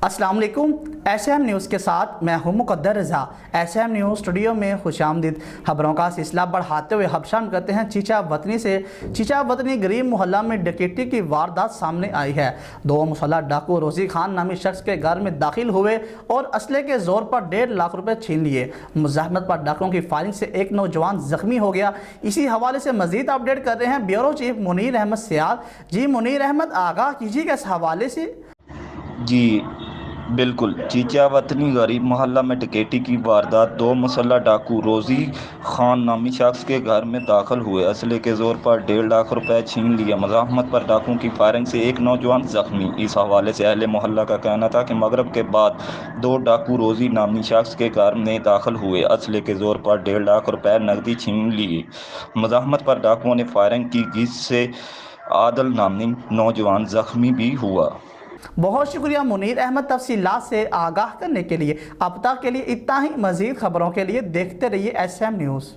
अस्सलाम वालेकुम। SM news के साथ मैं हूं मुक़द्दर रज़ा। SM न्यूज़ स्टूडियो में खुशामदीद। खबरों का सिलसिला बढ़ाते हुए हबशाम करते हैं चीचा वतनी से। चीचा वतनी गरीब मोहल्ला में डकैती की वारदात सामने आई है। दो मुसल्लह डाकू रोज़ी खान नामी शख्स के घर में दाखिल हुए और असले के जोर पर 1.5 लाख रुपए छीन लिए। मुज़ाहमत पर डाकुओं की फायरिंग से एक नौजवान जख्मी हो गया। इसी हवाले से मजीद अपडेट कर रहे हैं ब्यूरो चीफ मुनीर अहमद सियाल। जी मुनीर अहमद, आगाह कीजिएगा इस हवाले से। जी बिल्कुल। चीचा वतनी गरीब मोहल्ला में डकैती की वारदात। दो मुसल्लह डाकू रोज़ी खान नामी शख्स के घर में दाखिल हुए, असले के जोर पर 1.5 लाख रुपए छीन लिया। मज़ाहमत पर डाकुओं की फायरिंग से एक नौजवान जख्मी। इस हवाले से अहले मोहल्ला का कहना था कि मगरिब के बाद दो डाकू रोज़ी नामी शख्स के घर में दाखिल हुए, असले के जोर पर 1.5 लाख रुपए नकदी छीन लिए। मज़ाहमत पर डाकुओं ने फायरिंग की, जिससे आदिल नामी नौजवान जख्मी भी हुआ। बहुत शुक्रिया मुनीर अहमद तफसीलात से आगाह करने के लिए। अब तक के लिए इतना ही। मजीद खबरों के लिए देखते रहिए SM न्यूज़।